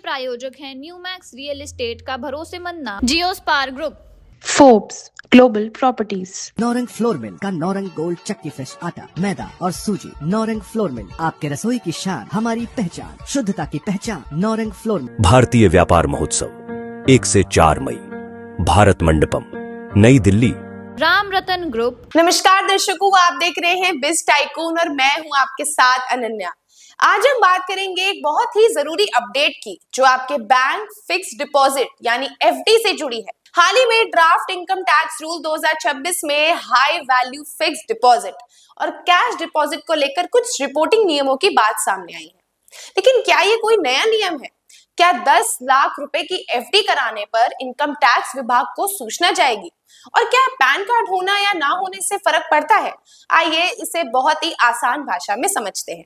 प्रायोजक हैं न्यूमैक्स real estate का भरोसेमंद नाम Geospar group. Forbes Global Properties. Naurang flour mill का नौरंग गोल्ड चक्की फ्रेश आटा, मैदा और सूजी। नौरंग फ्लोर मिल, आपके रसोई की शान, हमारी पहचान, शुद्धता की पहचान। नौरंग फ्लोर मिल। भारतीय व्यापार महोत्सव 1 से 4 मई, भारत मंडपम, नई दिल्ली। राम रतन ग्रुप। नमस्कार दर्शकों, आप देख रहे हैं बिज टाइकून और मैं हूं आपके साथ अनन्या। आज हम बात करेंगे एक बहुत ही जरूरी अपडेट की, जो आपके बैंक फिक्स डिपॉजिट यानी एफडी से जुड़ी है। हाल ही में ड्राफ्ट इनकम टैक्स रूल 2026 में हाई वैल्यू फिक्स डिपॉजिट और कैश डिपॉजिट को लेकर कुछ रिपोर्टिंग नियमों की बात सामने आई है। लेकिन क्या ये कोई नया नियम है? क्या 10 लाख रुपए की एफडी कराने पर इनकम टैक्स विभाग को सूचना जाएगी? और क्या पैन कार्ड होना या ना होने से फर्क पड़ता है? आइए इसे बहुत ही आसान भाषा में समझते हैं।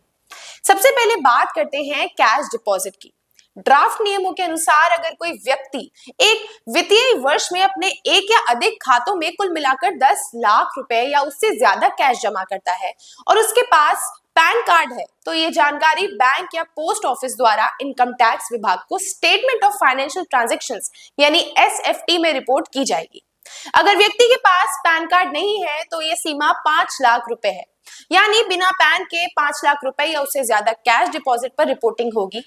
सबसे पहले बात करते हैं कैश डिपॉजिट की। ड्राफ्ट नियमों के अनुसार अगर कोई व्यक्ति एक वित्तीय वर्ष में अपने एक या अधिक खातों में कुल मिलाकर 10 लाख रुपए या उससे ज्यादा कैश जमा करता है और उसके पास पैन कार्ड है, तो ये जानकारी बैंक या पोस्ट ऑफिस द्वारा इनकम टैक्स विभाग को स्टेटमेंट ऑफ फाइनेंशियल ट्रांजैक्शंस यानी एसएफटी में रिपोर्ट की जाएगी। अगर व्यक्ति के पास पैन कार्ड नहीं है तो ये सीमा 5 लाख रुपए है, यानी बिना पैन के 5 लाख रुपए या उससे ज्यादा कैश डिपॉजिट पर रिपोर्टिंग होगी।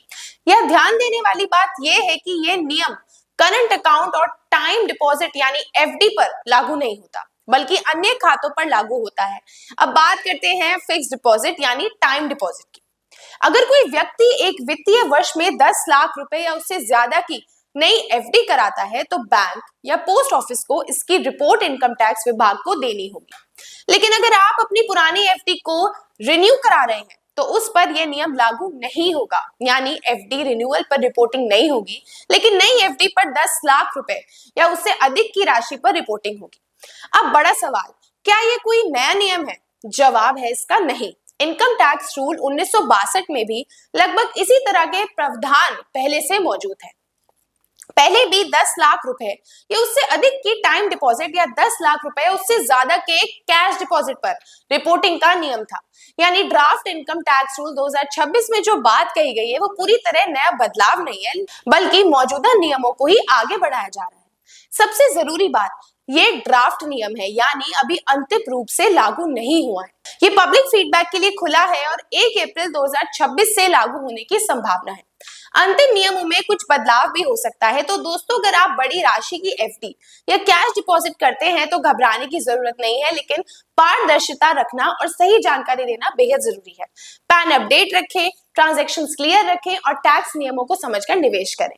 यह ध्यान देने वाली बात यह है कि यह नियम करंट अकाउंट और टाइम डिपॉजिट यानी एफडी पर लागू नहीं होता, बल्कि अन्य खातों पर लागू होता है। अब बात करते हैं फिक्स डिपॉजिट यानी टाइम डिपॉजिट की। अगर कोई व्यक्ति एक वित्तीय वर्ष में 10 लाख रुपए या उससे ज्यादा की नई एफडी कराता है तो बैंक या पोस्ट ऑफिस को इसकी रिपोर्ट इनकम टैक्स विभाग को देनी होगी। लेकिन अगर आप अपनी पुरानी एफडी को रिन्यू करा रहे हैं तो उस पर यह नियम लागू नहीं होगा, यानी एफडी रिन्यूअल पर रिपोर्टिंग नहीं होगी, लेकिन नई एफडी पर 10 लाख रुपए या उससे अधिक की राशि पर रिपोर्टिंग होगी। अब बड़ा सवाल, क्या ये कोई नया नियम है? जवाब है इसका नहीं। इनकम टैक्स रूल 1962 में भी लगभग इसी तरह के प्रावधान पहले से मौजूद है। पहले भी 10 लाख रुपए या उससे अधिक की टाइम डिपॉजिट या 10 लाख रुपए या उससे ज्यादा के कैश डिपॉजिट पर रिपोर्टिंग का नियम था। यानी ड्राफ्ट इनकम टैक्स रूल 2026 में जो बात कही गई है वो पूरी तरह नया बदलाव नहीं है, बल्कि मौजूदा नियमों को ही आगे बढ़ाया जा रहा है। सबसे जरूरी बात, ये ड्राफ्ट नियम है, यानी अभी अंतिम रूप से लागू नहीं हुआ है। ये पब्लिक फीडबैक के लिए खुला है और 1 अप्रैल 2026 से लागू होने की संभावना है। अंतिम नियमों में कुछ बदलाव भी हो सकता है। तो दोस्तों, अगर आप बड़ी राशि की एफडी या कैश डिपॉजिट करते हैं तो घबराने की जरूरत नहीं है, लेकिन पारदर्शिता रखना और सही जानकारी देना बेहद जरूरी है। पैन अपडेट रखें, ट्रांजैक्शंस क्लियर रखें और टैक्स नियमों को समझकर निवेश करें।